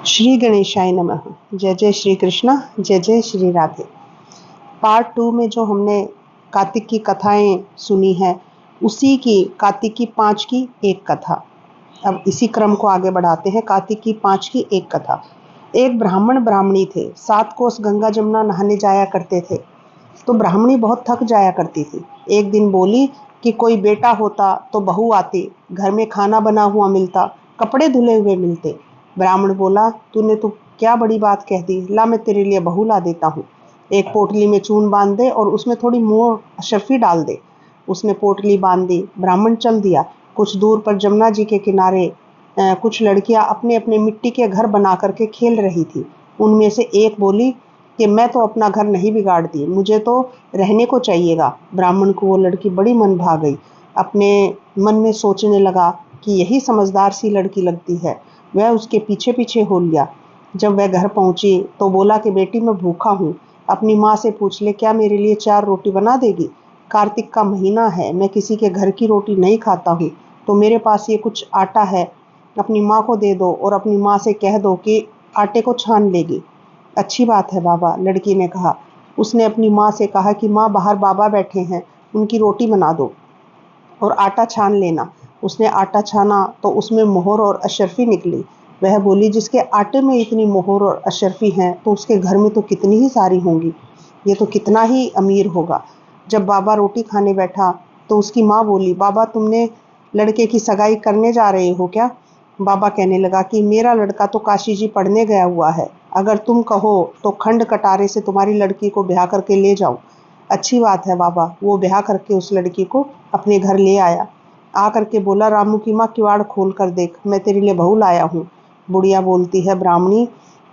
श्री गणेशाय नमः। जय जय श्री कृष्णा, जय जय श्री राधे। पार्ट 2 में जो हमने कार्तिक की कथाएं सुनी है, उसी की कार्तिक की 5 की एक कथा। अब इसी क्रम को आगे बढ़ाते हैं। कार्तिक की 5 की एक कथा। एक ब्राह्मण ब्राह्मणी थे, 7 कोस गंगा जमुना नहाने जाया करते थे। तो ब्राह्मणी बहुत थक जाया करती थी। एक दिन बोली कि कोई बेटा होता तो बहू आती, घर में खाना बना हुआ मिलता, कपड़े धुले हुए मिलते। ब्राह्मण बोला, तूने तो क्या बड़ी बात कह दी, ला मैं तेरे लिए बहू ला देता हूँ। एक पोटली में चून बांध दे और उसमें थोड़ी मोर अशर्फी डाल दे। उसने पोटली बांध दी, ब्राह्मण चल दिया। कुछ दूर पर जमुना जी के किनारे कुछ लड़कियां अपने अपने मिट्टी के घर बना करके खेल रही थी। उनमें से एक बोली कि मैं तो अपना घर नहीं बिगाड़ती, मुझे तो रहने को चाहिएगा। ब्राह्मण को वो लड़की बड़ी मन भा गई। अपने मन में सोचने लगा कि यही समझदार सी लड़की लगती है। वह उसके पीछे पीछे हो लिया। जब वह घर पहुंची तो बोला कि बेटी मैं भूखा हूँ, अपनी माँ से पूछ ले, क्या मेरे लिए 4 रोटी बना देगी? कार्तिक का महीना है, मैं किसी के घर की रोटी नहीं खाता हूँ, तो मेरे पास ये कुछ आटा है, अपनी माँ को दे दो और अपनी माँ से कह दो कि आटे को छान लेगी। अच्छी बात है बाबा, लड़की ने कहा। उसने अपनी माँ से कहा कि माँ बाहर बाबा बैठे हैं, उनकी रोटी बना दो और आटा छान लेना। उसने आटा छाना तो उसमें मोहर और अशर्फी निकली। वह बोली, जिसके आटे में इतनी मोहर और अशर्फी हैं तो उसके घर में तो कितनी ही सारी होंगी, ये तो कितना ही अमीर होगा। जब बाबा रोटी खाने बैठा तो उसकी माँ बोली, बाबा तुमने लड़के की सगाई करने जा रहे हो क्या? बाबा कहने लगा कि मेरा लड़का तो काशी जी पढ़ने गया हुआ है, अगर तुम कहो तो खंड कटारे से तुम्हारी लड़की को ब्याह करके ले जाऊं। अच्छी बात है बाबा। वो ब्याह करके उस लड़की को अपने घर ले आया। आकर के बोला, रामू की माँ किवाड़ खोल कर देख, मैं तेरे लिए बहू लाया हूँ। बुढ़िया बोलती है ब्राह्मणी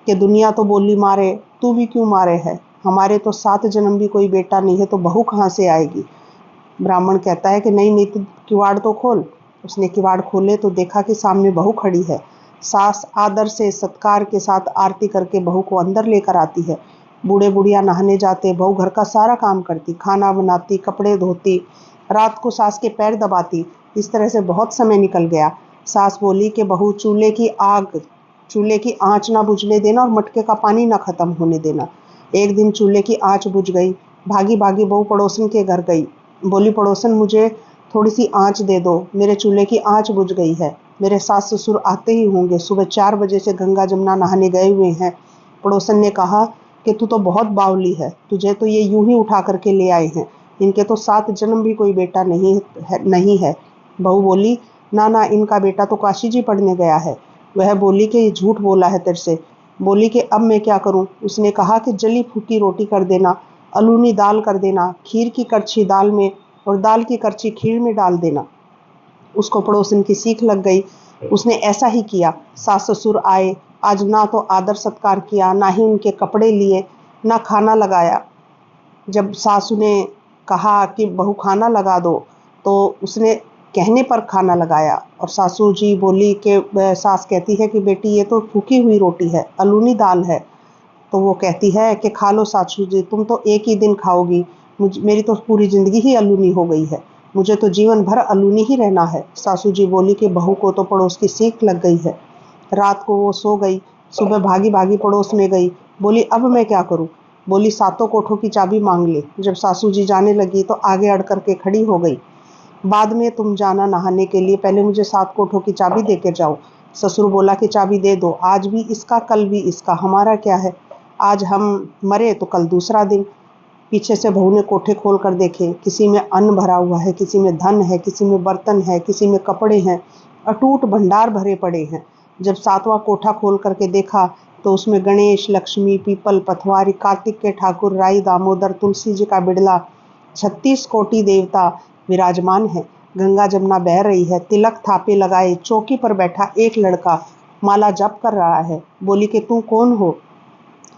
कि दुनिया तो बोली मारे, तू भी क्यों मारे है? हमारे तो 7 जन्म भी कोई बेटा नहीं है, तो बहू कहाँ से आएगी? ब्राह्मण कहता है कि नहीं नहीं, तू किवाड़ तो खोल। उसने किवाड़ खोले तो देखा कि सामने बहू खड़ी है। सास आदर से सत्कार के साथ आरती करके बहू को अंदर लेकर आती है। बूढ़े बुढ़िया नहाने जाते, बहू घर का सारा काम करती, खाना बनाती, कपड़े धोती, रात को सास के पैर दबाती। इस तरह से बहुत समय निकल गया। सास बोली कि बहू चूल्हे की आंच ना बुझने देना और मटके का पानी ना खत्म होने देना। एक दिन चूल्हे की आंच बुझ गई। भागी भागी बहू पड़ोसन के घर गई। बोली, पड़ोसन मुझे थोड़ी सी आंच दे दो, मेरे चूल्हे की आंच बुझ गई है। मेरे सास ससुर आते ही होंगे, सुबह 4 बजे से गंगा जमुना नहाने गए हुए हैं। पड़ोसन ने कहा कि तू तो बहुत बावली है, तुझे तो ये यूं ही उठा करके ले आए हैं, इनके तो 7 जन्म भी कोई बेटा नहीं है। बहू बोली, ना ना, इनका बेटा तो काशी जी पढ़ने गया है। वह बोली कि ये झूठ बोला है तेरे से। बोली कि अब मैं क्या करूं? उसने कहा कि जली फूकी रोटी कर देना, अलूनी दाल कर देना, खीर की करछी दाल में और दाल की करछी खीर में डाल देना। उसको पड़ोसन की सीख लग गई। उसने ऐसा ही किया। सास ससुर आए, आज ना तो आदर सत्कार किया, ना ही उनके कपड़े लिए, ना खाना लगाया। जब सासू ने कहा कि बहू खाना लगा दो, तो उसने कहने पर खाना लगाया। और सासू जी बोली कि सास कहती है कि बेटी ये तो फूकी हुई रोटी है, अलूनी दाल है। तो वो कहती है कि खा लो सासू जी, तुम तो एक ही दिन खाओगी, मेरी तो पूरी ज़िंदगी ही अलूनी हो गई है, मुझे तो जीवन भर अलूनी ही रहना है। सासू जी बोली कि बहू को तो पड़ोस की सीख लग गई है। रात को वो सो गई। सुबह भागी भागी पड़ोस में गई। बोली, अब मैं क्या करूं? बोली, 7 कोठों की चाबी मांग ले। जब सासू जी जाने लगी तो आगे अड़ करके खड़ी हो गई। बाद में तुम जाना नहाने के लिए, पहले मुझे 7 कोठों की चाबी दे के जाओ। ससुर बोला कि चाबी दे दो, आज भी इसका कल भी इसका, हमारा क्या है? आज हम मरे तो कल दूसरा दिन। पीछे से बहू ने कोठे खोल कर देखे, किसी में अन्न भरा हुआ है, किसी में धन है, किसी में बर्तन है, किसी में कपड़े हैं, अटूट भंडार भरे पड़े हैं। जब 7वां कोठा खोल करके देखा तो उसमें गणेश, लक्ष्मी, पीपल, पथवारी, कार्तिक के ठाकुर, राई, दामोदर, तुलसी जी का बिड़ला, 36 कोटि देवता विराजमान है। गंगा जमुना बह रही है। तिलक थापे लगाए चौकी पर बैठा एक लड़का माला जप कर रहा है। बोली कि तू कौन हो?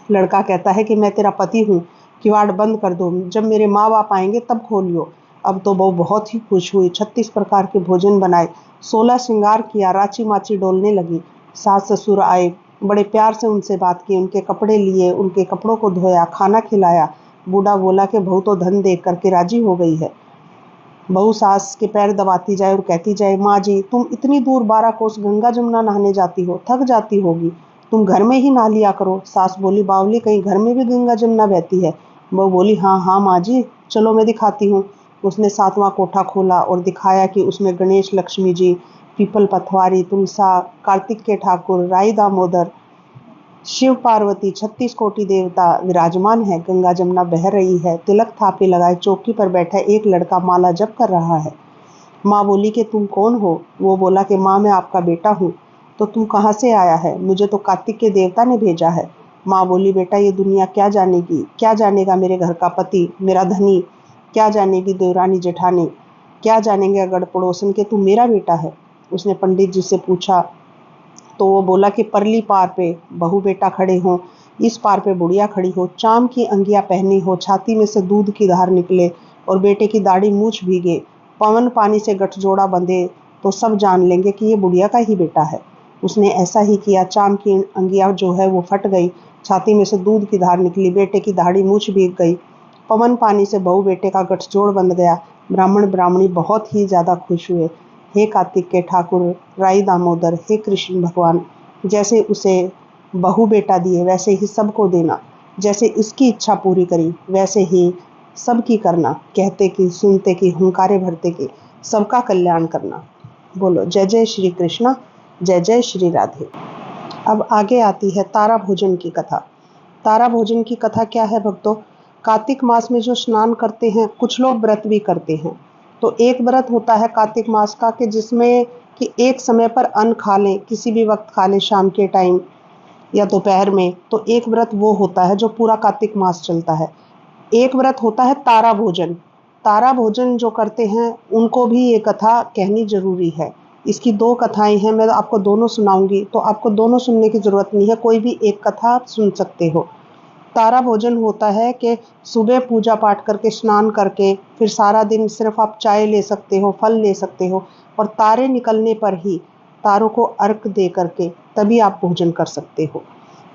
लड़का कहता है कि मैं तेरा पति हूँ, किवाड़ बंद कर दो, जब मेरे माँ बाप आएंगे तब खोलियो। अब तो बहू बहुत ही खुश हुई। 36 प्रकार के भोजन बनाए, 16 श्रृंगार किया, राची माची डोलने लगी। सास ससुर आए, बड़े प्यार से उनसे बात की, उनके कपड़े लिए, उनके कपड़ों को धोया, खाना खिलाया। बूढ़ा बोला कि बहू तो धन देख करके राजी हो गई है। बहू सास के पैर दबाती जाए और कहती जाए, माँ जी तुम इतनी दूर 12 कोस गंगा जमुना नहाने जाती हो, थक जाती होगी, तुम घर में ही नहा लिया करो। सास बोली, बावली कहीं घर में भी गंगा जमुना बहती है? बहू बोली, हाँ हाँ माँ जी, चलो मैं दिखाती हूँ। उसने 7वां कोठा खोला और दिखाया कि उसमें गणेश, लक्ष्मी जी, पीपल पथवारी, तुलसा, कार्तिक के ठाकुर, राई दामोदर, शिव पार्वती, 36 कोटि देवता विराजमान है। गंगा जमुना बह रही है। तिलक थापे लगाए चौकी पर बैठा एक लड़का माला जप कर रहा है। माँ बोली कि तुम कौन हो? वो बोला कि माँ मैं आपका बेटा हूँ। तो तुम कहाँ से आया है? मुझे तो कार्तिक के देवता ने भेजा है। माँ बोली, बेटा ये दुनिया क्या जानेगी, क्या जानेगा मेरे घर का पति, मेरा धनी, क्या जानेगी देवरानी जेठानी, क्या जानेंगे अगड़ पड़ोसन के तू मेरा बेटा है। उसने पंडित जी से पूछा तो वो बोला कि परली पार पे बहू बेटा खड़े हों, इस पार पे बुढ़िया खड़ी हो, चाम की अंगिया पहनी हो, छाती में से दूध की धार निकले और बेटे की दाढ़ी मूछ भीगे, पवन पानी से गठजोड़ा बंधे तो सब जान लेंगे कि ये बुढ़िया का ही बेटा है। उसने ऐसा ही किया। चाम की अंगिया जो है वो फट गई, छाती में से दूध की धार निकली, बेटे की दाढ़ी मूछ भीग गई, पवन पानी से बहू बेटे का गठजोड़ बंध गया। ब्राह्मण ब्राह्मणी बहुत ही ज़्यादा खुश हुए। हे कार्तिक के ठाकुर, राई दामोदर, हे कृष्ण भगवान, जैसे उसे बहू बेटा दिए वैसे ही सबको देना, जैसे इसकी इच्छा पूरी करी वैसे ही सबकी करना, कहते कि सुनते कि हुंकारे भरते कि सबका कल्याण करना। बोलो जय जय श्री कृष्णा, जय जय श्री राधे। अब आगे आती है तारा भोजन की कथा। तारा भोजन की कथा क्या है भक्तों? कार्तिक मास में जो स्नान करते हैं, कुछ लोग व्रत भी करते हैं। तो एक व्रत होता है कार्तिक मास का कि जिसमें कि एक समय पर अन्न खा लें, किसी भी वक्त खा लें, शाम के टाइम या दोपहर में। तो एक व्रत वो होता है जो पूरा कार्तिक मास चलता है। एक व्रत होता है तारा भोजन। तारा भोजन जो करते हैं उनको भी ये कथा कहनी जरूरी है। इसकी 2 कथाएं हैं, मैं आपको दोनों सुनाऊंगी, तो आपको दोनों सुनने की जरूरत नहीं है, कोई भी एक कथा आप सुन सकते हो। तारा भोजन होता है कि सुबह पूजा पाठ करके, स्नान करके, फिर सारा दिन सिर्फ आप चाय ले सकते हो, फल ले सकते हो, और तारे निकलने पर ही तारों को अर्घ दे करके तभी आप भोजन कर सकते हो।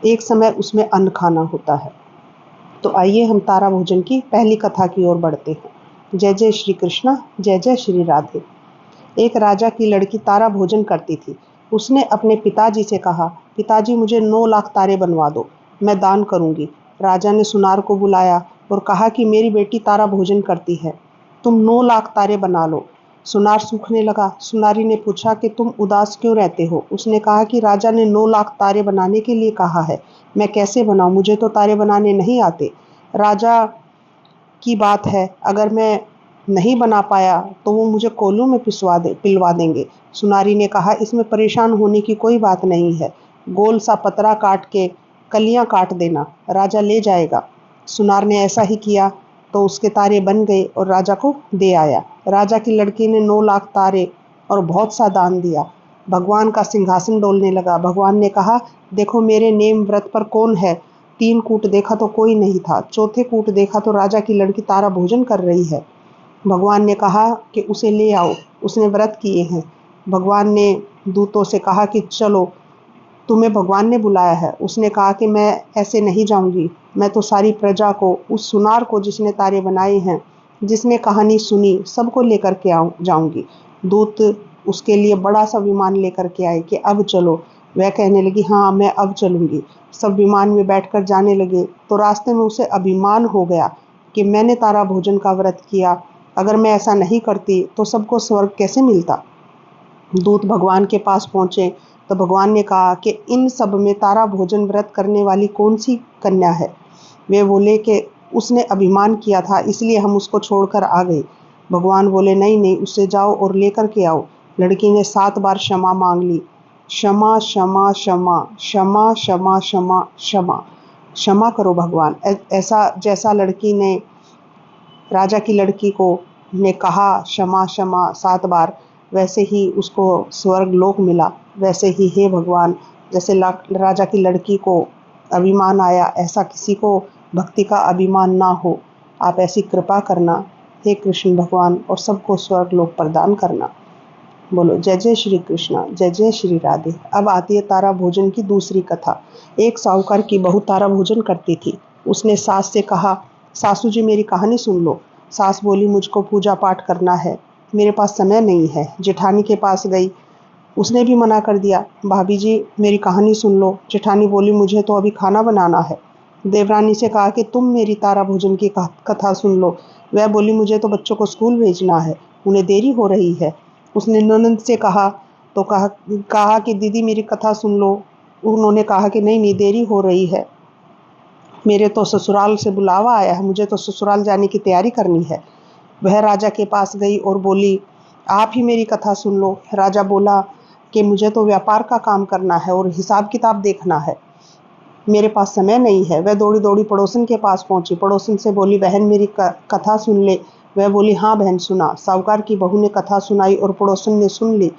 एक समय उसमें अन्न खाना होता है। तो आइए हम तारा भोजन की पहली कथा की ओर बढ़ते हैं। जय जय श्री कृष्णा, जय जय श्री राधे। एक राजा की लड़की तारा भोजन करती थी। उसने अपने पिताजी से कहा, पिताजी मुझे 9 लाख तारे बनवा दो, मैं दान करूंगी। राजा ने सुनार को बुलाया और कहा कि मेरी बेटी तारा भोजन करती है, तुम 9 लाख तारे बना लो। सुनार सूखने लगा। सुनारी ने पूछा कि तुम उदास क्यों रहते हो? उसने कहा कि राजा ने 9 लाख तारे बनाने के लिए कहा है, मैं कैसे बनाऊं, मुझे तो तारे बनाने नहीं आते। राजा की बात है, अगर मैं नहीं बना पाया तो वो मुझे कोल्हू में पिलवा देंगे। सुनारी ने कहा, इसमें परेशान होने की कोई बात नहीं है, गोल सा पतरा काट के कलियां काट देना, राजा ले जाएगा। सुनार ने ऐसा ही किया तो उसके तारे बन गए और राजा को दे आया। राजा की लड़की ने 9 लाख तारे और बहुत सा दान दिया। भगवान का सिंहासन डोलने लगा। भगवान ने कहा, देखो मेरे नेम व्रत पर कौन है? 3 कूट देखा तो कोई नहीं था, चौथे कूट देखा तो राजा की लड़की तारा भोजन कर रही है। भगवान ने कहा कि उसे ले आओ, उसने व्रत किए हैं। भगवान ने दूतों से कहा कि चलो, तुम्हें भगवान ने बुलाया है। उसने कहा कि मैं ऐसे नहीं जाऊंगी, मैं तो सारी प्रजा को, उस सुनार को जिसने तारे बनाए हैं, जिसने कहानी सुनी, सबको लेकर के जाऊंगी। दूत उसके लिए बड़ा सा विमान लेकर के आए कि अब चलो। वह कहने लगी, हाँ मैं अब चलूंगी। सब विमान में बैठकर जाने लगे तो रास्ते में उसे अभिमान हो गया कि मैंने तारा भोजन का व्रत किया, अगर मैं ऐसा नहीं करती तो सबको स्वर्ग कैसे मिलता। दूत भगवान के पास पहुंचे तो भगवान ने कहा कि इन सब में तारा भोजन व्रत करने वाली कौन सी कन्या है? वे बोले कि उसने अभिमान किया था, इसलिए हम उसको छोड़कर आ गए। भगवान बोले, नहीं नहीं, उससे जाओ और लेकर के आओ। लड़की ने 7 बार क्षमा मांग ली। क्षमा क्षमा क्षमा क्षमा क्षमा क्षमा क्षमा, क्षमा करो भगवान। ऐसा जैसा लड़की ने राजा की लड़की को ने कहा क्षमा क्षमा 7 बार, वैसे ही उसको स्वर्ग लोक मिला। वैसे ही हे भगवान, जैसे राजा की लड़की को अभिमान आया, ऐसा किसी को भक्ति का अभिमान ना हो। आप ऐसी कृपा करना हे कृष्ण भगवान, और सबको स्वर्ग लोक प्रदान करना। बोलो जय जय श्री कृष्णा, जय जय श्री राधे। अब आती है तारा भोजन की दूसरी कथा। एक साहूकार की बहू तारा भोजन करती थी। उसने सास से कहा, सासू जी मेरी कहानी सुन लो। सास बोली, मुझको पूजा पाठ करना है, मेरे पास समय नहीं है। जेठानी के पास गई उसने भी मना कर दिया, भाभी जी मेरी कहानी सुन लो। जेठानी बोली, मुझे तो अभी खाना बनाना है। देवरानी से कहा कि तुम मेरी तारा भोजन की कथा सुन लो। वह बोली, मुझे तो बच्चों को स्कूल भेजना है, उन्हें देरी हो रही है। उसने ननद से कहा तो कहा कि दीदी मेरी कथा सुन लो। उन्होंने कहा कि नहीं नहीं, देरी हो रही है, मेरे तो ससुराल से बुलावा आया है, मुझे तो ससुराल जाने की तैयारी करनी है। वह राजा के पास गई और बोली, आप ही मेरी कथा सुन लो। राजा बोला कि मुझे तो व्यापार का काम करना है और हिसाब किताब देखना है, मेरे पास समय नहीं है। वह दौड़ी दौड़ी पड़ोसन के पास पहुंची। पड़ोसन से बोली, बहन मेरी कथा सुन ले। वह बोली, हाँ बहन सुना। साहूकार की बहू ने कथा सुनाई और पड़ोसन ने सुन ली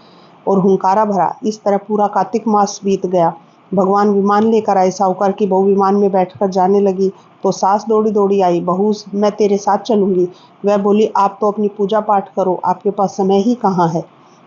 और हुंकारा भरा। इस तरह पूरा कार्तिक मास बीत गया। भगवान विमान लेकर आए। साहूकार की बहू विमान में बैठकर जाने लगी तो सास दौड़ी दौड़ी आई, बहू मैं तेरे साथ चलूंगी। वह बोली, आप तो अपनी पूजा पाठ करो, आपके पास समय ही कहाँ है।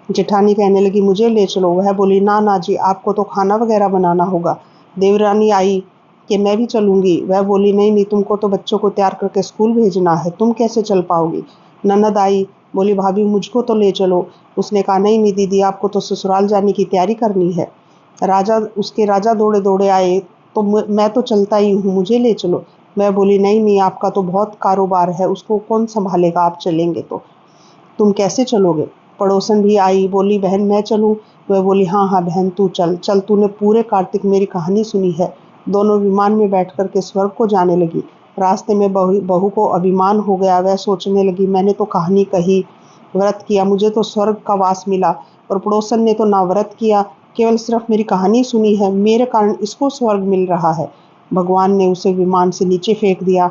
जेठानी कहने लगी, मुझे ले चलो। वह बोली, ना ना जी, आपको तो खाना वगैरह बनाना होगा। देवरानी आई कि मैं भी चलूंगी। वह बोली, नहीं नहीं, तुमको तो बच्चों को तैयार करके स्कूल भेजना है, तुम कैसे चल पाओगी। ननद आई, बोली, भाभी मुझको तो ले चलो। उसने कहा, नहीं नहीं दीदी, आपको तो ससुराल जाने की तैयारी करनी है। राजा दौड़े दौड़े आए तो मैं तो चलता ही हूँ, मुझे ले चलो। मैं बोली, नहीं नहीं, आपका तो बहुत कारोबार है, उसको कौन संभालेगा, आप चलेंगे तो तुम कैसे चलोगे। पड़ोसन भी आई, बोली, बहन मैं चलूं। वह बोली, हाँ हाँ बहन तू चल चल, तूने पूरे कार्तिक मेरी कहानी सुनी है। दोनों विमान में बैठ कर के स्वर्ग को जाने लगी। रास्ते में बहू को अभिमान हो गया। वह सोचने लगी, मैंने तो कहानी कही, व्रत किया, मुझे तो स्वर्ग का वास मिला, और पड़ोसन ने तो ना व्रत किया, केवल सिर्फ मेरी कहानी सुनी है, मेरे कारण इसको स्वर्ग मिल रहा है। भगवान ने उसे विमान से नीचे फेंक दिया।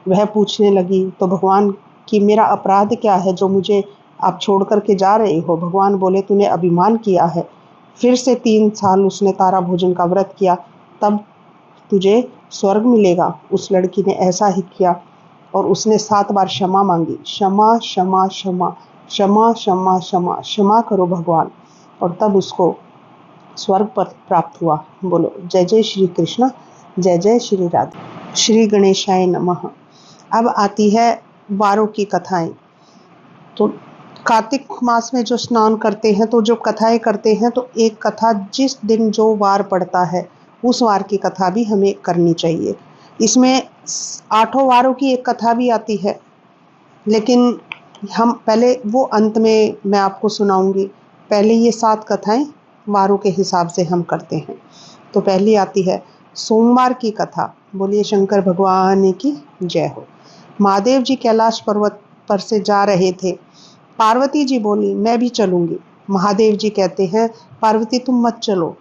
वह पूछने लगी, तो भगवान कि मेरा अपराध क्या है जो मुझे आप छोड़ कर के जा रहे हो। भगवान बोले, तूने अभिमान किया है। फिर से 3 साल उसने तारा भोजन का व्रत किया, तब तुझे स्वर्ग मिलेगा। उस लड़की ने ऐसा ही किया और उसने 7 बार क्षमा मांगी, क्षमा क्षमा क्षमा क्षमा क्षमा क्षमा क्षमा करो भगवान, और तब उसको स्वर्ग पर प्राप्त हुआ। बोलो जय जय श्री कृष्ण, जय जय श्री राधे। श्री गणेशाय नमः। अब आती है वारों की कथाएं। तो कार्तिक मास में जो स्नान करते हैं, तो जो कथाएं करते हैं, तो एक कथा जिस दिन जो वार पड़ता है उस वार की कथा भी हमें करनी चाहिए। इसमें 8 वारों की एक कथा भी आती है, लेकिन हम पहले वो अंत में मैं आपको सुनाऊंगी। पहले ये 7 कथाएं वारों के हिसाब से हम करते हैं। तो पहली आती है सोमवार की कथा। बोलिए शंकर भगवान की जय हो। महादेव जी कैलाश पर्वत पर से जा रहे थे। पार्वती जी बोली, मैं भी चलूंगी। महादेव जी कहते हैं, पार्वती तुम मत चलो,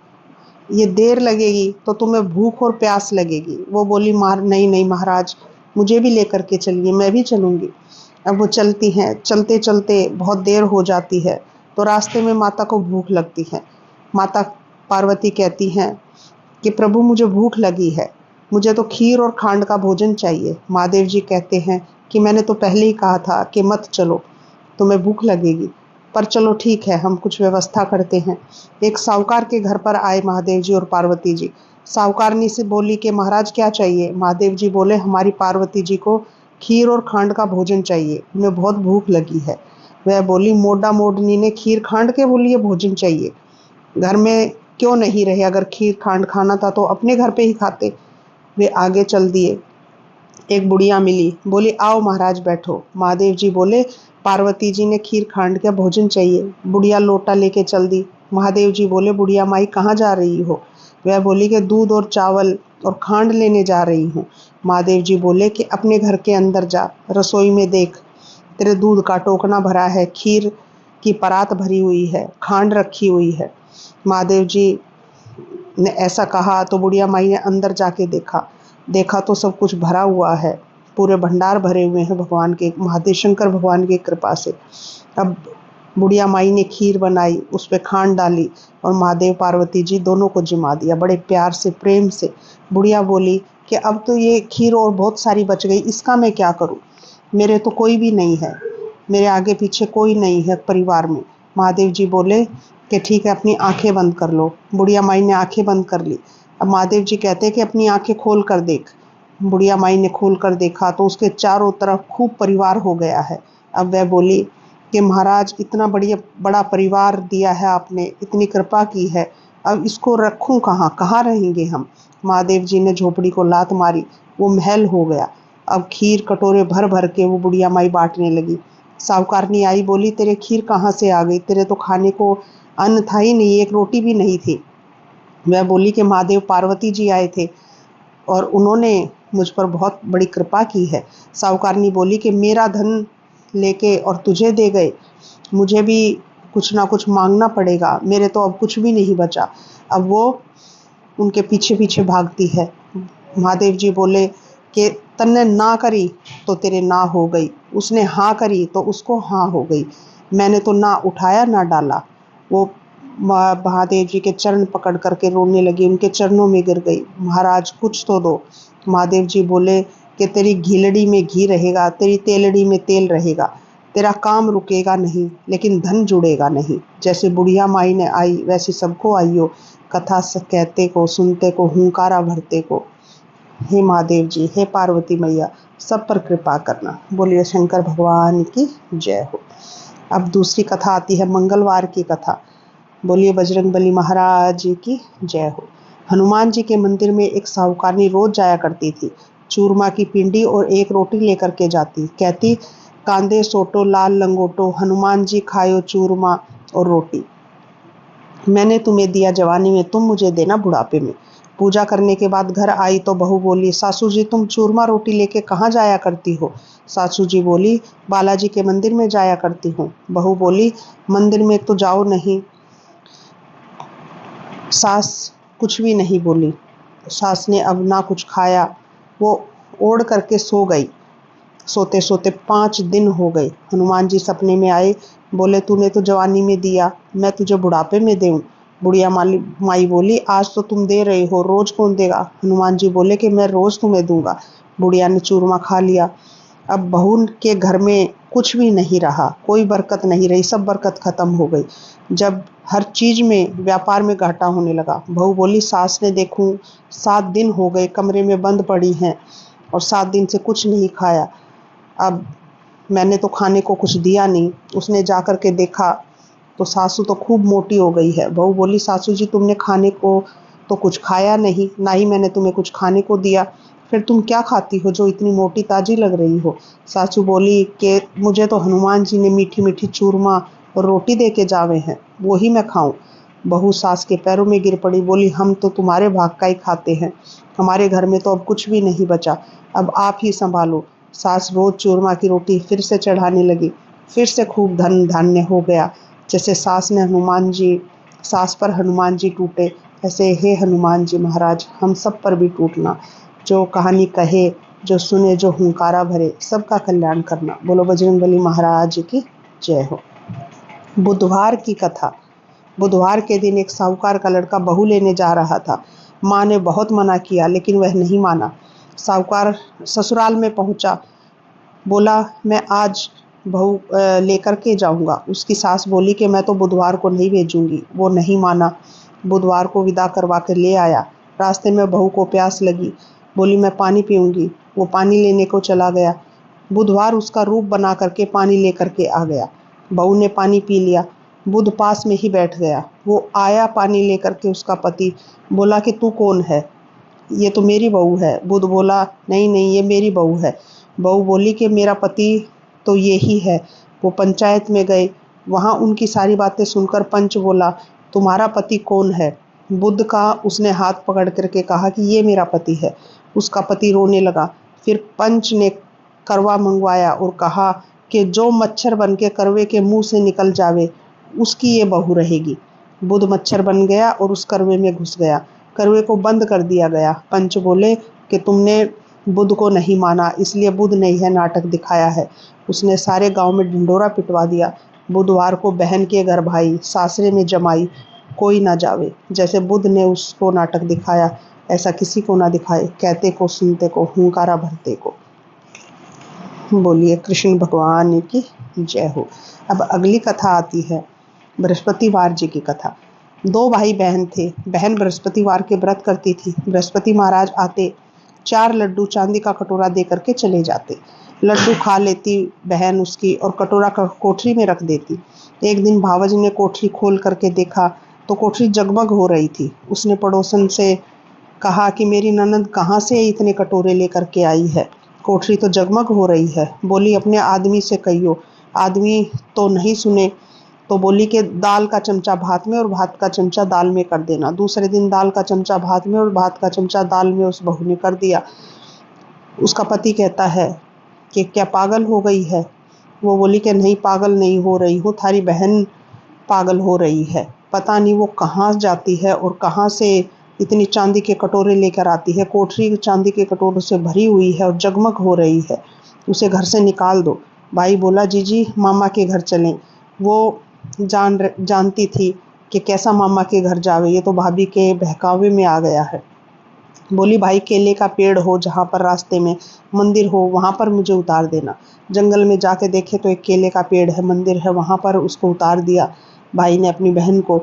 ये देर लगेगी तो तुम्हें भूख और प्यास लगेगी। वो बोली, नहीं नहीं महाराज, मुझे भी लेकर के चलिए, मैं भी चलूंगी। अब वो चलती हैं, चलते चलते बहुत देर हो जाती है, तो रास्ते में माता को भूख लगती है। माता पार्वती कहती हैं कि प्रभु मुझे भूख लगी है, मुझे तो खीर और खांड का भोजन चाहिए। महादेव जी कहते हैं कि मैंने तो पहले ही कहा था कि मत चलो, तुम्हें भूख लगेगी, पर चलो ठीक है, हम कुछ व्यवस्था करते हैं। एक साहूकार के घर पर आए महादेव जी और पार्वती जी। साहूकारनी से बोली कि महाराज क्या चाहिए। महादेव जी बोले, हमारी पार्वती जी को खीर और खांड का भोजन चाहिए, उन्हें बहुत भूख लगी है। वह बोली, मोडा मोडनी ने खीर खांड के बोलिए भोजन चाहिए, घर में क्यों नहीं रहे, अगर खीर खांड खाना था तो अपने घर पे ही खाते। वे आगे चल दिए। एक बुढ़िया मिली, बोली, आओ महाराज बैठो। महादेव जी बोले, पार्वती जी ने खीर खांड का भोजन चाहिए। बुढ़िया लोटा लेके चल दी। महादेव जी बोले, बुढ़िया माई कहाँ जा रही हो। वह बोली कि दूध और चावल और खांड लेने जा रही हूँ। महादेव जी बोले कि अपने घर के अंदर जा, रसोई में देख, तेरे दूध का टोकना भरा है, खीर की परात भरी हुई है, खांड रखी हुई है। महादेव जी ने ऐसा कहा तो बुढ़िया माई ने अंदर जाके देखा तो सब कुछ भरा हुआ है, पूरे भंडार भरे हुए हैं भगवान के, महादेव शंकर भगवान की कृपा से। अब बुढ़िया माई ने खीर बनाई, उस पर खांड डाली और महादेव पार्वती जी दोनों को जिमा दिया, बड़े प्यार से प्रेम से। बुढ़िया बोली कि अब तो ये खीर और बहुत सारी बच गई, इसका मैं क्या करूं, मेरे तो कोई भी नहीं है, मेरे आगे पीछे कोई नहीं है परिवार में। महादेव जी बोले कि ठीक है, अपनी आंखें बंद कर लो। बुढ़िया माई ने आंखें बंद कर ली। अब महादेव जी कहते हैं कि अपनी आंखें खोल कर देख। बुढ़िया माई ने खोल कर देखा तो उसके चारों तरफ खूब परिवार हो गया है। अब वह बोली कि महाराज इतना बड़ा परिवार दिया है आपने, इतनी कृपा की है, अब इसको रखूं कहाँ, कहाँ रहेंगे हम। महादेव जी ने झोपड़ी को लात मारी, वो महल हो गया। अब खीर कटोरे भर भर के वो बुढ़िया माई बांटने लगी। साहूकारनी आई, बोली तेरे खीर कहाँ से आ गई, तेरे तो खाने को अन्न था ही नहीं, एक रोटी भी नहीं थी। वह बोली कि महादेव पार्वती जी आए थे और उन्होंने मुझ पर बहुत बड़ी कृपा की है। साहूकारनी बोली कि मेरा धन लेके और तुझे दे गए, मुझे भी कुछ ना कुछ मांगना पड़ेगा, मेरे तो अब कुछ भी नहीं बचा। अब वो उनके पीछे पीछे भागती है। महादेव जी बोले कि तन्ने ना करी तो तेरे ना हो गई, उसने हाँ करी तो उसको हाँ हो गई, मैंने तो ना उठाया ना डाला। वो महादेव जी के चरण पकड़ करके रोने लगी, उनके चरणों में गिर गई। महाराज कुछ तो दो। महादेव जी बोले कि तेरी घीलड़ी में घी रहेगा, तेरी तेलड़ी में तेल रहेगा, तेरा काम रुकेगा नहीं लेकिन धन जुड़ेगा नहीं। जैसे बुढ़िया माई ने आई वैसे सबको आइयो, कथा कहते को, सुनते को, हुंकारा भरते को। हे महादेव जी, हे पार्वती मैया, सब पर कृपा करना। बोलिए शंकर भगवान की जय हो। अब दूसरी कथा आती है मंगलवार की कथा। बोलिए बजरंगबली महाराज की जय हो। हनुमान जी के मंदिर में एक साहूकारनी रोज जाया करती थी। चूरमा की पिंडी और एक रोटी लेकर के जाती, कहती कांदे सोटो लाल लंगोटो, हनुमान जी खायो चूरमा और रोटी। मैंने तुम्हें दिया जवानी में, तुम मुझे देना बुढ़ापे में। पूजा करने के बाद घर आई तो बहू बोली, सासू जी तुम चूरमा रोटी लेके कहाँ जाया करती हो। सासू जी बोली, बालाजी के मंदिर में जाया करती हूँ। बहू बोली, मंदिर में तो जाओ नहीं। सास कुछ भी नहीं बोली। सास ने अब ना कुछ खाया, वो ओढ़ करके सो गई। सोते सोते 5 दिन हो गए। हनुमान जी सपने में आए, बोले तूने तो जवानी में दिया, मैं तुझे बुढ़ापे में दूं। बुढ़िया माई बोली, आज तो तुम दे रहे हो, रोज कौन देगा। हनुमान जी बोले कि मैं रोज तुम्हें दूंगा। बुढ़िया ने चूरमा खा लिया। अब बहू के घर में कुछ भी नहीं रहा, कोई बरकत नहीं रही, सब बरकत खत्म हो गई। जब हर चीज में व्यापार में घाटा होने लगा, बहू बोली सास ने देखूं 7 दिन हो गए कमरे में बंद पड़ी हैं और 7 दिन से कुछ नहीं खाया। अब मैंने तो खाने को कुछ दिया नहीं। उसने जा कर के देखा तो सासू तो खूब मोटी हो गई है। बहू बोली, सासू जी तुमने खाने को तो कुछ खाया नहीं, ना ही मैंने तुम्हें कुछ खाने को दिया, फिर तुम क्या खाती हो जो इतनी मोटी ताजी लग रही हो। सासू बोली कि मुझे तो हनुमान जी ने मीठी मीठी चूरमा और रोटी दे के जावे हैं, वो ही मैं खाऊं। बहू सास के पैरों में गिर पड़ी, बोली हम तो तुम्हारे भाग का ही खाते हैं, हमारे घर में तो अब कुछ भी नहीं बचा, अब आप ही संभालो। सास रोज चूरमा की रोटी फिर से चढ़ाने लगी, फिर से खूब धन धान्य हो गया। जैसे सास पर हनुमान जी टूटे, ऐसे हे हनुमान जी महाराज हम सब पर भी टूटना। जो कहानी कहे, जो सुने, जो हुंकारा भरे, सबका कल्याण करना। बोलो बजरंगबली महाराज की जय हो। बुधवार की कथा। बुधवार के दिन एक साहूकार का लड़का बहू लेने जा रहा था। माँ ने बहुत मना किया लेकिन वह नहीं माना। साहूकार ससुराल में पहुंचा, बोला मैं आज बहू लेकर के जाऊंगा। उसकी सास बोली कि मैं तो बुधवार को नहीं भेजूंगी। वो नहीं माना। बुधवार को विदा करवा कर ले आया। रास्ते में बहू को प्यास लगी, बोली मैं पानी पीऊंगी। वो पानी लेने को चला गया। बुधवार उसका रूप बना करके पानी लेकर के आ गया। बहू ने पानी पी लिया। बुध पास में ही बैठ गया। वो आया पानी लेकर के, उसका पति बोला कि तू कौन है, ये तो मेरी बहू है। बुध बोला नहीं नहीं ये मेरी बहू है। बहू बोली कि मेरा पति तो ये ही है। वो पंचायत में गए, वहाँ उनकी सारी बातें सुनकर पंच बोला तुम्हारा पति कौन है। बुध का उसने हाथ पकड़ करके कहा कि ये मेरा पति है। उसका पति रोने लगा। फिर पंच ने करवा मंगवाया और कहा कि जो मच्छर बन के करवे के मुंह से निकल जावे उसकी ये बहू रहेगी। बुध मच्छर बन गया और उस करवे में घुस गया। करवे को बंद कर दिया गया। पंच बोले कि तुमने बुध को नहीं माना, इसलिए बुध ने यह नाटक दिखाया है। उसने सारे गांव में ढिंडोरा पिटवा दिया। बुधवार को बहन के घर भाई, सासरे में जमाई, कोई ना जावे। जैसे बुध ने उसको नाटक दिखाया ऐसा किसी को ना दिखाए, कहते को, सुनते को, हुंकारा भरते को। बोलिए कृष्ण भगवान की जय हो। अब अगली कथा आती है बृहस्पतिवार जी की कथा। 2 भाई बहन थे। बहन बृहस्पतिवार के व्रत करती थी। बृहस्पति महाराज आते, 4 लड्डू चांदी का कटोरा दे करके चले जाते। लड्डू खा लेती बहन उसकी और कटोरा कोठरी में रख देती। एक दिन भावजी ने कोठरी खोल करके देखा तो कोठरी जगमग हो रही थी। उसने पड़ोसन से कहा कि मेरी ननद कहाँ से इतने कटोरे लेकर के आई है, कोठरी तो जगमग हो रही है। बोली अपने आदमी से कहियो। आदमी तो नहीं सुने तो बोली कि दाल का चमचा भात में और भात का चमचा दाल में कर देना। दूसरे दिन दाल का चमचा भात में और भात का चमचा दाल में उस बहू ने कर दिया। उसका पति कहता है कि क्या पागल हो गई है? वो बोली कि नहीं, पागल नहीं हो रही हूँ, थारी बहन पागल हो रही है। पता नहीं वो कहाँ जाती है और कहाँ से इतनी चांदी के कटोरे लेकर आती है। कोठरी चांदी के कटोरों से भरी हुई है और जगमग हो रही है, उसे घर से निकाल दो। भाई बोला जी मामा के घर चलें। वो जानती थी कि कैसा मामा के घर जावे, ये तो भाभी के बहकावे में आ गया है। बोली भाई केले का पेड़ हो जहाँ पर रास्ते में मंदिर हो वहाँ पर मुझे उतार देना। जंगल में जाके देखे तो एक केले का पेड़ है, मंदिर है, वहाँ पर उसको उतार दिया भाई ने अपनी बहन को।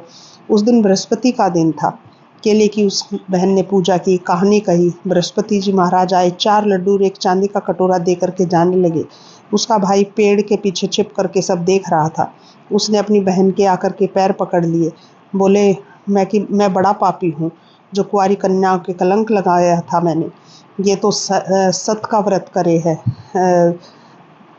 उस दिन बृहस्पति का दिन था। केले की उस बहन ने पूजा की, कहानी कही। बृहस्पति जी महाराज आए, 4 लड्डू और एक चांदी का कटोरा दे करके जाने लगे। उसका भाई पेड़ के पीछे छिप करके सब देख रहा था। उसने अपनी बहन के आकर के पैर पकड़ लिए। बोले मैं बड़ा पापी हूँ, जो कुंवारी कन्या के कलंक लगाया था मैंने। ये तो सत का व्रत करे है।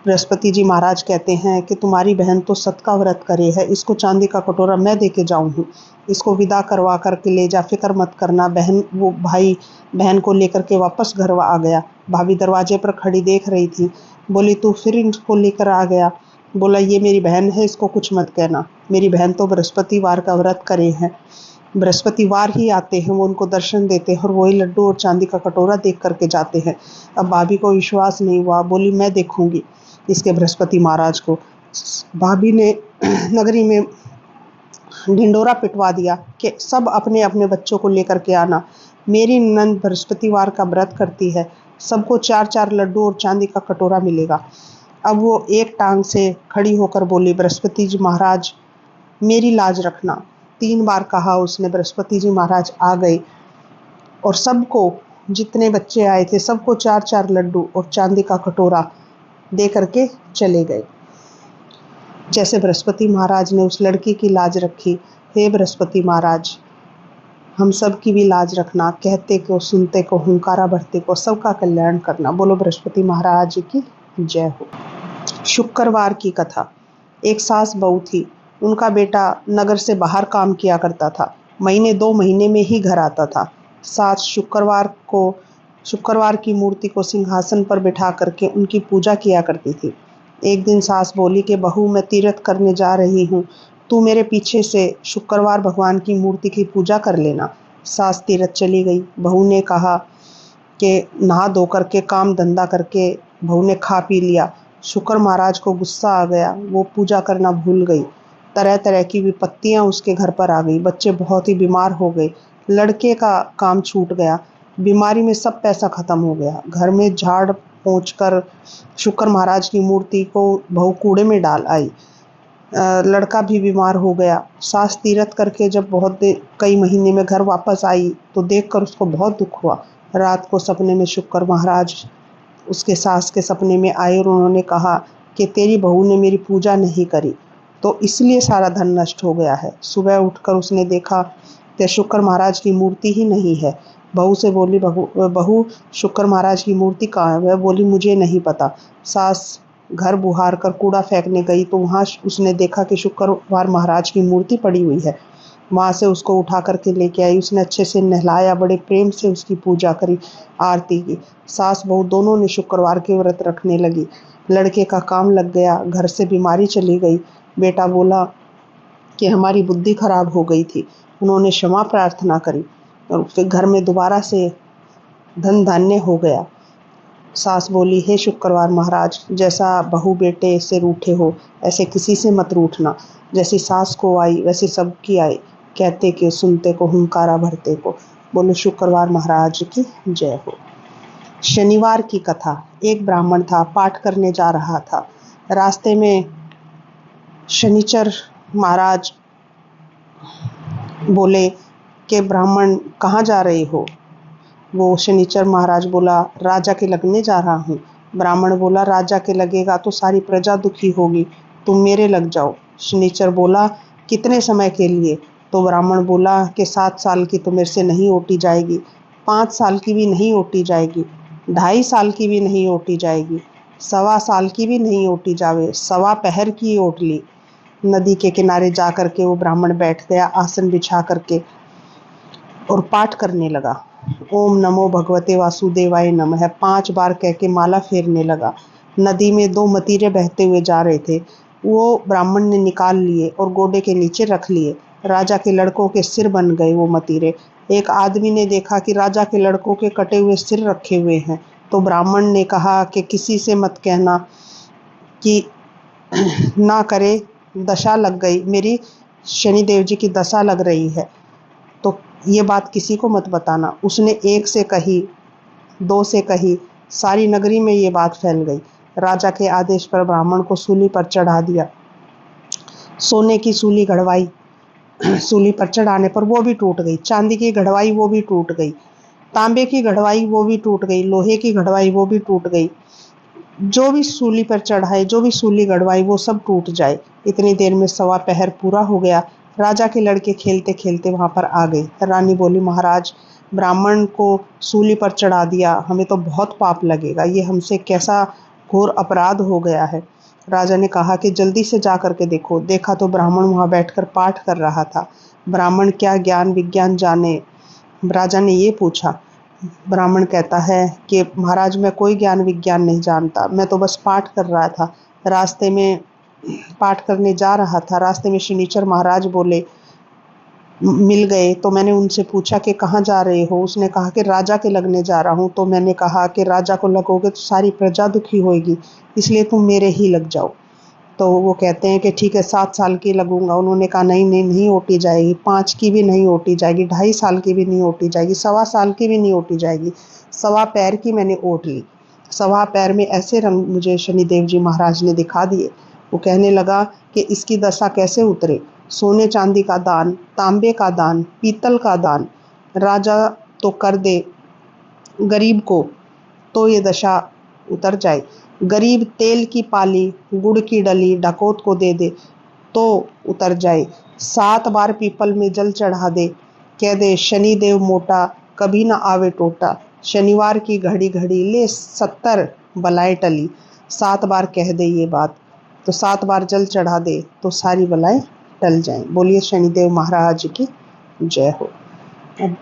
बृहस्पति जी महाराज कहते हैं कि तुम्हारी बहन तो सत का व्रत करे है, इसको चांदी का कटोरा मैं दे के जाऊँ हूँ, इसको विदा करवा करके ले जा, फिक्र मत करना। वो भाई बहन को लेकर के वापस घर आ गया। भाभी दरवाजे पर खड़ी देख रही थी। बोली तू फिर इनको लेकर आ गया? बोला ये मेरी बहन है, इसको कुछ मत कहना। मेरी बहन तो बृहस्पतिवार का व्रत करे हैं, बृहस्पतिवार ही आते हैं, वो उनको दर्शन देते हैं और वही लड्डू और चांदी का कटोरा देख करके जाते हैं। अब भाभी को विश्वास नहीं हुआ। बोली मैं देखूंगी इसके बृहस्पति महाराज को। भाभी ने नगरी में ढिंडोरा पिटवा दिया कि सब अपने अपने बच्चों को लेकर के आना, मेरी ननद बृहस्पतिवार का व्रत करती है, सबको 4-4 लड्डू और चांदी का कटोरा मिलेगा। अब वो एक टांग से खड़ी होकर बोली बृहस्पति जी महाराज मेरी लाज रखना। 3 बार कहा उसने। बृहस्पति जी महाराज आ गए और सबको, जितने बच्चे आए थे सबको 4-4 लड्डू और चांदी का कटोरा दे करके चले गए। जैसे बृहस्पति महाराज ने उस लड़की की लाज रखी, हे बृहस्पति महाराज हम सब की भी लाज रखना, कहते को सुनते को हुंकारा भरते को सबका कल्याण करना। बोलो बृहस्पति महाराज की जय हो। शुक्रवार की कथा। एक सास बहू थी। उनका बेटा नगर से बाहर काम किया करता था, महीने 2 महीने में ही घर आता था। सास शुक्रवार की मूर्ति को सिंहासन पर बिठा करके उनकी पूजा किया करती थी। एक दिन सास बोली कि बहू मैं तीर्थ करने जा रही हूँ, तू मेरे पीछे से शुक्रवार भगवान की मूर्ति की पूजा कर लेना। सास तीर्थ चली गई। बहू ने कहा कि नहा धो करके काम धंधा करके बहू ने खा पी लिया। शुक्र महाराज को गुस्सा आ गया, वो पूजा करना भूल गई। तरह तरह की विपत्तियां उसके घर पर आ गई। बच्चे बहुत ही बीमार हो गए, लड़के का काम छूट गया, बीमारी में सब पैसा खत्म हो गया। घर में झाड़ पोंछ कर शुक्र महाराज की मूर्ति को बहू कूड़े में डाल आई। लड़का भी बीमार हो गया। सास तीर्थ करके जब कई महीने में घर वापस आई तो देखकर उसको बहुत दुख हुआ। रात को सपने में शुक्र महाराज उसके सास के सपने में आए और उन्होंने कहा कि तेरी बहू ने मेरी पूजा नहीं करी तो इसलिए सारा धन नष्ट हो गया है। सुबह उठकर उसने देखा कि शुक्र महाराज की मूर्ति ही नहीं है। बहू से बोली बहू शुक्र महाराज की मूर्ति कहाँ है? वह बोली मुझे नहीं पता। सास घर बुहार कर कूड़ा फेंकने गई तो वहाँ उसने देखा कि शुक्रवार महाराज की मूर्ति पड़ी हुई है। वहाँ से उसको उठा करके लेके आई। उसने अच्छे से नहलाया, बड़े प्रेम से उसकी पूजा करी, आरती की। सास बहू दोनों ने शुक्रवार के व्रत रखने लगी। लड़के का काम लग गया, घर से बीमारी चली गई। बेटा बोला कि हमारी बुद्धि खराब हो गई थी। उन्होंने क्षमा प्रार्थना करी और फिर घर में दोबारा से धन धान्य हो गया। सास बोली हे शुक्रवार महाराज जैसा बहू बेटे से रूठे हो ऐसे किसी से मत रूठना। जैसी सास को आई वैसी सबकी आई, कहते के सुनते को हुंकारा भरते को। बोलो शुक्रवार महाराज की जय हो। शनिवार की कथा। एक ब्राह्मण था, पाठ करने जा रहा था। रास्ते में शनिचर महाराज बोले कि ब्राह्मण कहाँ जा रहे हो? वो शनिचर महाराज बोला राजा के लगने जा रहा हूँ। ब्राह्मण बोला, राजा के लगेगा तो सारी प्रजा दुखी होगी, तुम मेरे लग जाओ। शनिचर बोला, कितने समय के लिए? तो ब्राह्मण बोला कि 7 साल की तो मेरे से नहीं ओटी जाएगी, 5 साल की भी नहीं ओटी जाएगी, 2.5 साल की भी नहीं ओटी जाएगी, 1.25 साल की भी नहीं ओटी जावे, 1.25 पहर की ओट ली। नदी के किनारे जा करके वो ब्राह्मण बैठ गया आसन बिछा करके और पाठ करने लगा। ओम नमो भगवते वासुदेवाय नमः 5 बार कह के माला फेरने लगा। नदी में 2 मतीरे बहते हुए जा रहे थे, वो ब्राह्मण ने निकाल लिए और गोडे के नीचे रख लिए। राजा के लड़कों के सिर बन गए वो मतीरे। एक आदमी ने देखा कि राजा के लड़कों के कटे हुए सिर रखे हुए हैं, तो ब्राह्मण ने कहा कि किसी से मत कहना कि ना करे, दशा लग गई, मेरी शनिदेव जी की दशा लग रही है, तो ये बात किसी को मत बताना। उसने 1 से कही, 2 से कही, सारी नगरी में ये बात फैल गई। राजा के आदेश पर ब्राह्मण को सूली पर चढ़ा दिया। सोने की सूली गढ़वाई, सूली पर चढ़ाने पर वो भी टूट गई। चांदी की गढ़वाई, वो भी टूट गई। तांबे की गढ़वाई, वो भी टूट गई। लोहे की गढ़वाई, वो भी टूट गई। जो भी सूली पर चढ़ाए, जो भी सूली गढ़वाई, वो सब टूट जाए। इतनी देर में 1.25 पहर पूरा हो गया। राजा के लड़के खेलते खेलते वहां पर आ गए। रानी बोली, महाराज, ब्राह्मण को सूली पर चढ़ा दिया, हमें तो बहुत पाप लगेगा, ये हमसे कैसा घोर अपराध हो गया है। राजा ने कहा कि जल्दी से जा करके देखो। देखा तो ब्राह्मण वहां बैठकर पाठ कर रहा था। ब्राह्मण क्या ज्ञान विज्ञान जाने? राजा ने ये पूछा। ब्राह्मण कहता है कि महाराज, मैं कोई ज्ञान विज्ञान नहीं जानता, मैं तो बस पाठ कर रहा था। रास्ते में पाठ करने जा रहा था, रास्ते में शनिचर महाराज बोले, मिल गए, तो मैंने उनसे पूछा कि कहाँ जा रहे हो? उसने कहा कि राजा के लगने जा रहा हूँ। तो मैंने कहा कि राजा को लगोगे तो सारी प्रजा दुखी होगी, इसलिए तुम मेरे ही लग जाओ। तो वो कहते हैं कि ठीक है, 7 साल की लगूंगा। उन्होंने कहा नहीं नहीं, नहीं ओटी जाएगी, 5 की भी नहीं ओटी जाएगी, 2.5 साल की भी नहीं ओटी जाएगी, 1.25 साल की भी नहीं ओटी जाएगी, 1.25 पैर की मैंने ओट ली। 1.25 पैर में ऐसे रंग मुझे शनिदेव जी महाराज ने दिखा दिए। वो कहने लगा कि इसकी दशा कैसे उतरे? सोने चांदी का दान, तांबे का दान, पीतल का दान राजा तो कर दे गरीब को, तो ये दशा उतर जाए। गरीब तेल की पाली, गुड़ की डली डाकोत को दे दे तो उतर जाए। 7 बार पीपल में जल चढ़ा दे, कह दे शनिदेव मोटा, कभी ना आवे टोटा। शनिवार की घड़ी घड़ी ले 70 बलाएं टली। 7 बार कह दे ये बात, तो 7 बार जल चढ़ा दे तो सारी बलाएं टल जाएं। बोलिए शनिदेव महाराज की जय हो। अब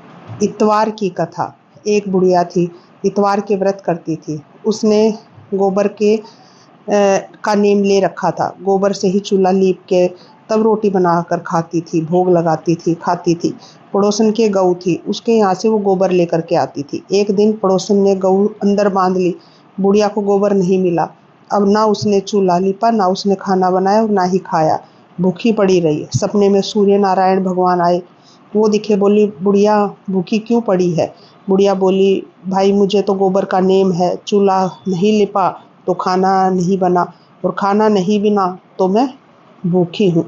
इतवार की कथा। एक बुढ़िया थी, इतवार के व्रत करती थी। उसने गोबर के का नेम ले रखा था। गोबर से ही चूल्हा लीप के तब रोटी बनाकर खाती थी, भोग लगाती थी, खाती थी। पड़ोसन के गऊ थी, उसके यहाँ से वो गोबर लेकर के आती थी। एक दिन पड़ोसन ने गऊ अंदर बांध ली। बुढ़िया को गोबर नहीं मिला। अब ना उसने चूल्हा लीपा, ना उसने खाना बनाया और ना ही खाया, भूखी पड़ी रही। सपने में सूर्य नारायण भगवान आए। वो दिखे, बोली, बुढ़िया भूखी क्यों पड़ी है? बुढ़िया बोली, भाई मुझे तो गोबर का नेम है, चूल्हा नहीं लिपा तो खाना नहीं बना, और खाना नहीं बना तो मैं भूखी हूँ,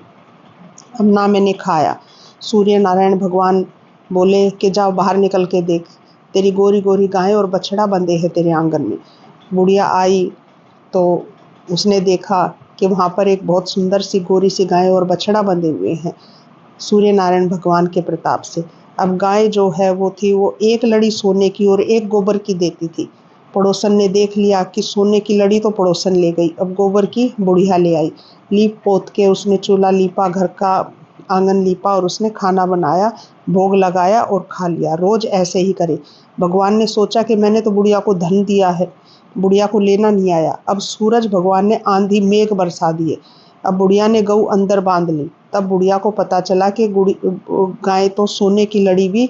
अब ना मैंने खाया। सूर्य नारायण भगवान बोले कि जाओ बाहर निकल के देख, तेरी गोरी गोरी गाय और बछड़ा बंधे हैं तेरे आंगन में। बुढ़िया आई तो उसने देखा कि वहाँ पर एक बहुत सुंदर सी गोरी सी गाय और बछड़ा बंधे हुए हैं सूर्य नारायण भगवान के प्रताप से। अब गाय जो है वो थी, वो एक लड़ी सोने की और एक गोबर की देती थी। पड़ोसन ने देख लिया कि सोने की लड़ी तो पड़ोसन ले गई, अब गोबर की बुढ़िया ले आई। लीप पोत के उसने चूल्हा लीपा, घर का आंगन लीपा और उसने खाना बनाया, भोग लगाया और खा लिया। रोज ऐसे ही करे। भगवान ने सोचा कि मैंने तो बुढ़िया को धन दिया है, बुढ़िया को लेना नहीं आया। अब सूरज भगवान ने आंधी मेघ बरसा दिए। अब बुढ़िया ने गऊ अंदर बांध ली। तब बुढ़िया को पता चला कि गाय तो सोने की लड़ी भी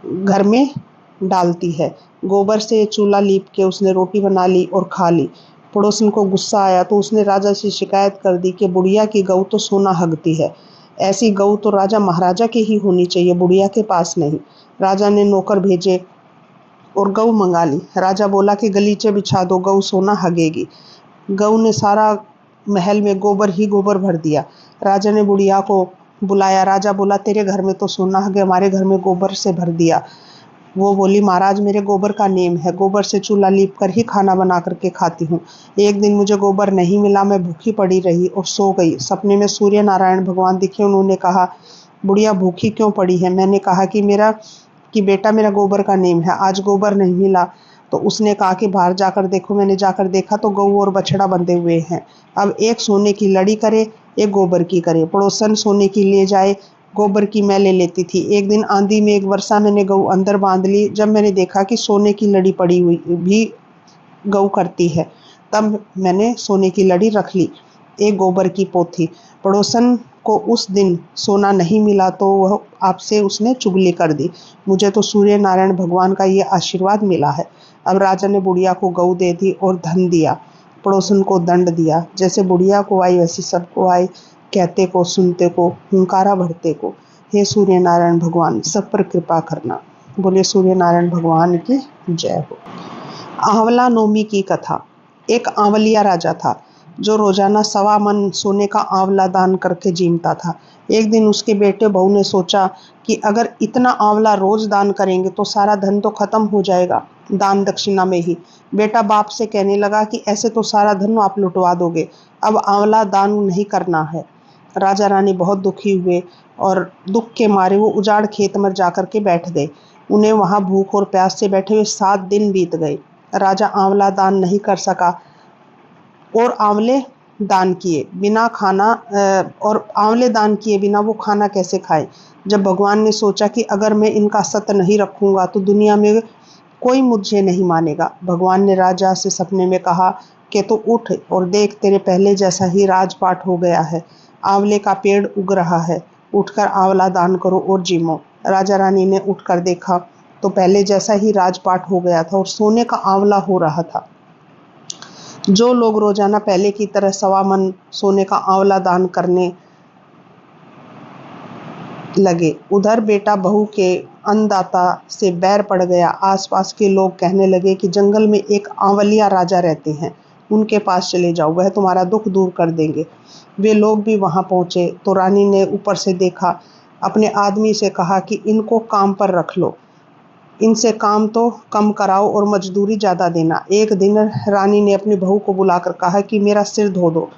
घर में डालती है। गोबर से चूल्हा लीप के उसने रोटी बना ली और खा ली। पड़ोसन को गुस्सा आया तो उसने राजा से शिकायत कर दी कि बुढ़िया की गऊ तो सोना हगती है, ऐसी गऊ तो राजा महाराजा की ही होनी चाहिए, बुढ़िया के पास नहीं। राजा ने नौकर भेजे और गऊ मंगा ली। राजा बोला कि गलीचे बिछा दो, गऊ सोना हगेगी। गऊ ने सारा महल में गोबर ही गोबर भर दिया। राजा ने बुढ़िया को बुलाया। राजा बोला, तेरे घर में तो सोना हगे, हमारे घर में गोबर से भर दिया। वो बोली, महाराज मेरे गोबर का नेम है, गोबर से चूल्हा लीप कर ही खाना बना करके खाती हूँ। एक दिन मुझे गोबर नहीं मिला, मैं भूखी पड़ी रही और सो गई। सपने में सूर्य नारायण भगवान दिखे। उन्होंने कहा, बुढ़िया भूखी क्यों पड़ी है? मैंने कहा कि बेटा मेरा गोबर का नेम है, आज गोबर नहीं मिला। तो उसने कहा कि बाहर जाकर देखो। मैंने जाकर देखा तो गऊ और बछड़ा बंधे हुए हैं। अब एक सोने की लड़ी करे, एक गोबर की करे। पड़ोसन सोने की ले जाए, गोबर की मैं ले लेती थी। एक दिन आंधी में एक वर्षा मैंने गऊ अंदर बांध ली। जब मैंने देखा कि सोने की लड़ी पड़ी हुई भी गऊ करती है, तब मैंने सोने की लड़ी रख ली, एक गोबर की पोथी। पड़ोसन को उस दिन सोना नहीं मिला तो वह आपसे उसने चुगली कर दी। मुझे तो सूर्य नारायण भगवान का ये आशीर्वाद मिला है। अब राजा ने बुढ़िया को गऊ दे दी और धन दिया। पड़ोसन को दंड दिया। जैसे बुढ़िया को आई वैसी सबको आई, कहते को, सुनते को, हुंकारा भरते को। हे सूर्य नारायण भगवान, सब पर कृपा करना। बोले सूर्य नारायण भगवान की जय हो। आंवला नोमी की कथा। एक आंवलिया राजा था जो रोजाना 1.25 मन सोने का आंवला दान करके जीमता था। एक दिन उसके बेटे बहू ने सोचा कि अगर इतना आंवला रोज दान करेंगे तो सारा धन तो खत्म हो जाएगा दान दक्षिणा में ही। बेटा बाप से कहने लगा कि ऐसे तो सारा धन आप लुटवा दोगे, अब आंवला दान नहीं करना है। राजा रानी बहुत दुखी हुए और दुख के मारे वो उजाड़ खेत में जाकर के बैठ गए। उन्हें वहां भूख और प्यास से बैठे हुए 7 दिन बीत गए। राजा आंवला दान नहीं कर सका और आंवले दान किए बिना वो खाना कैसे खाए। जब भगवान ने सोचा कि अगर मैं इनका सत्य नहीं रखूंगा तो दुनिया में कोई मुझे नहीं मानेगा। भगवान ने राजा से सपने में कहा कि तू उठ और देख, तेरे पहले जैसा ही राजपाट हो गया है। आंवले का पेड़ उग रहा है, उठकर आंवला दान करो और जीमो। राजा रानी ने उठकर देखा तो पहले जैसा ही राजपाट हो गया था और सोने का आंवला हो रहा था। जो लोग रोजाना पहले की तरह 1.25 मन सोने का आंवला दान करने लगे, उधर बेटा बहू के अन्नदाता से बैर पड़ गया। आसपास के लोग कहने लगे कि जंगल में एक आंवलिया राजा रहते हैं, उनके पास चले जाओ, वह तुम्हारा दुख दूर कर देंगे। वे लोग भी वहां पहुंचे तो रानी ने ऊपर से देखा, अपने आदमी से कहा कि इनको काम पर रख लो, इनसे काम तो कम कराओ और मजदूरी ज्यादा देना। एक दिन रानी ने अपनी बहू को बुलाकर कहा कि मेरा सिर धो दो।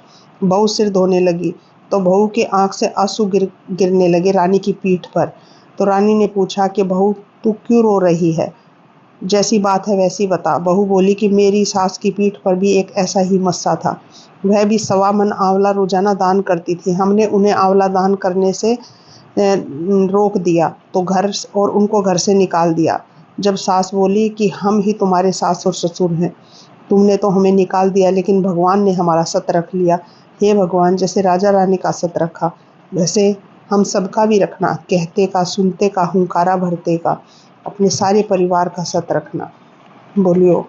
बहू सिर धोने लगी तो बहू की आंख से आंसू गिरने लगे रानी की पीठ पर। तो रानी ने पूछा कि बहू तू क्यों रो रही है, जैसी बात है वैसी बता। बहू बोली कि मेरी सास की पीठ पर भी एक ऐसा ही मस्सा था, वह भी 1.25 मन आंवला रोजाना दान करती थी। हमने उन्हें आंवला दान करने से रोक दिया तो उनको घर से निकाल दिया। जब सास बोली कि हम ही तुम्हारे सास और ससुर हैं, तुमने तो हमें निकाल दिया लेकिन भगवान ने हमारा सत रख लिया। हे भगवान, जैसे राजा रानी का सत रखा वैसे हम सबका भी रखना, कहते का, सुनते का, हुंकारा भरते का, अपने सारे परिवार का सत रखना। बोलियो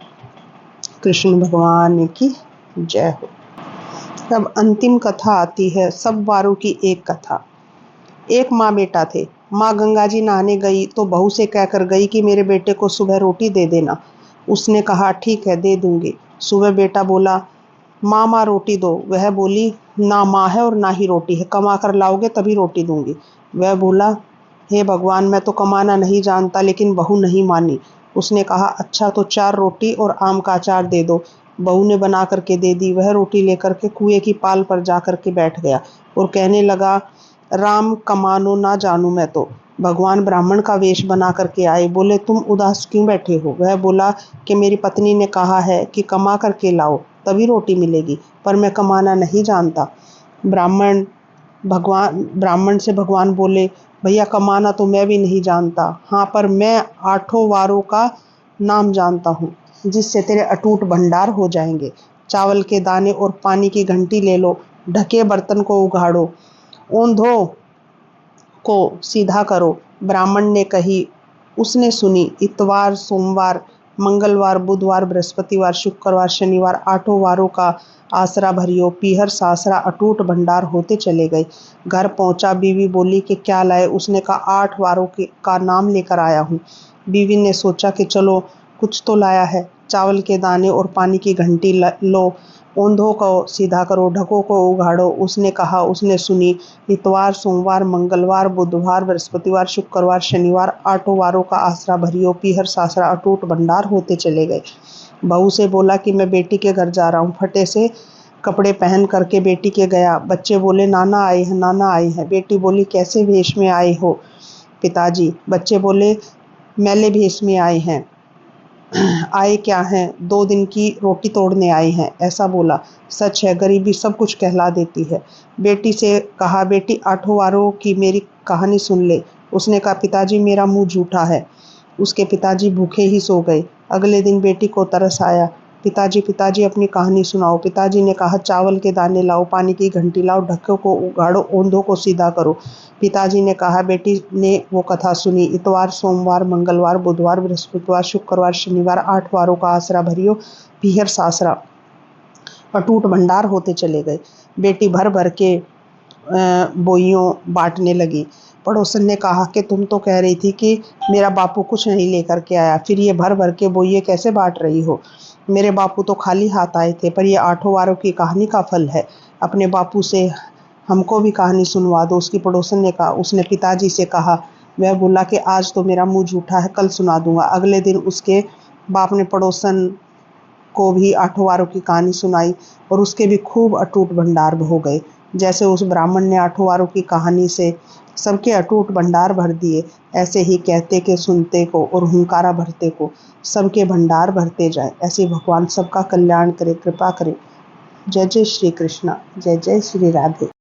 कृष्ण भगवान की जय हो। तब अंतिम कथा आती है, सब वारों की एक कथा। एक माँ बेटा थे। माँ गंगा जी नहाने गई तो बहू से कहकर गई कि मेरे बेटे को सुबह रोटी दे देना। उसने कहा ठीक है दे दूंगी। सुबह बेटा बोला माँ रोटी दो। वह बोली ना माँ है और ना ही रोटी है, कमा कर लाओगे तभी रोटी दूंगी। वह बोला हे भगवान, मैं तो कमाना नहीं जानता, लेकिन बहू नहीं मानी। उसने कहा अच्छा तो 4 रोटी और आम का अचार दे दो। बहू ने बना करके दे दी। वह रोटी लेकर के कुएं की पाल पर जा करके बैठ गया और कहने लगा राम कमानो ना जानू मैं तो। भगवान ब्राह्मण का वेश बना करके आए। बोले तुम उदास क्यों बैठे हो? वह बोला कि मेरी पत्नी ने कहा है कि कमा करके लाओ तभी रोटी मिलेगी, पर मैं कमाना नहीं जानता। ब्राह्मण से भगवान बोले भैया कमाना तो मैं भी नहीं जानता, हाँ पर मैं 8 वारों का नाम जानता हूँ जिससे तेरे अटूट भंडार हो जाएंगे। चावल के दाने और पानी की घंटी ले लो, ढके बर्तन को उघाड़ो, ओंधों को सीधा करो। ब्राह्मण ने कही, उसने सुनी। इतवार, सोमवार, मंगलवार, बुधवार, बृहस्पतिवार, शुक्रवार, शनिवार 8 वारों का आसरा भरियो। पीहर सासरा अटूट भंडार होते चले गए। घर पहुंचा, बीवी बोली कि क्या लाए? उसने कहा 8 वारों का नाम लेकर आया हूँ। बीवी ने सोचा कि चलो कुछ तो लाया है। चावल के दाने और पानी की घंटी लो, ओंधों को सीधा करो, ढकों को उघाड़ो। उसने कहा, उसने सुनी। इतवार, सोमवार, मंगलवार, बुधवार, बृहस्पतिवार, शुक्रवार, शनिवार, 8 वारों का आसरा भरियो, पीहर सासरा अटूट भंडार होते चले गए। बहू से बोला कि मैं बेटी के घर जा रहा हूँ। फटे से कपड़े पहन करके बेटी के गया। बच्चे बोले, नाना आए हैं, नाना आए हैं। बेटी बोली, कैसे वेश में आए हो पिताजी? बच्चे बोले, मैले भेष में आए हैं। आए क्या हैं? 2 दिन की रोटी तोड़ने आए हैं, ऐसा बोला। सच है, गरीबी सब कुछ कहला देती है। बेटी से कहा, बेटी 8 वारों की मेरी कहानी सुन ले। उसने कहा, पिताजी मेरा मुंह झूठा है। उसके पिताजी भूखे ही सो गए। अगले दिन बेटी को तरस आया। पिताजी पिताजी अपनी कहानी सुनाओ। पिताजी ने कहा, चावल के दाने लाओ, पानी की घंटी लाओ, ढक्कों को उगाड़ो, ओंधों को सीधा करो। पिताजी ने कहा। बेटी ने वो कथा सुनी। इतवार, सोमवार, मंगलवार, बुधवार, बृहस्पतिवार, शुक्रवार, शनिवार, 8 वारों का आसरा भरियो, पीहर सासरा अटूट भंडार होते चले गए। बेटी भर भर के बोइयों बांटने लगी। पड़ोसन ने कहा कि तुम तो कह रही थी कि मेरा बापू कुछ नहीं लेकर के आया, फिर ये भर भर के बोइये कैसे बांट रही हो? मेरे बापू तो खाली हाथ आए थे, पर ये 8 वारों की कहानी का फल है। अपने बापू से हमको भी कहानी सुनवा दो, उसकी पड़ोसन ने कहा। उसने पिताजी से कहा। वह बोला कि आज तो मेरा मुंह झूठा है, कल सुना दूंगा। अगले दिन उसके बाप ने पड़ोसन को भी 8 वारों की कहानी सुनाई और उसके भी खूब अटूट भंडार हो गए। जैसे उस ब्राह्मण ने 8 वारों की कहानी से सबके अटूट भंडार भर दिए, ऐसे ही कहते के सुनते को और हुंकारा भरते को सबके भंडार भरते जाए। ऐसे भगवान सबका कल्याण करे, कृपा करे। जय जय श्री कृष्णा, जय जय श्री राधे।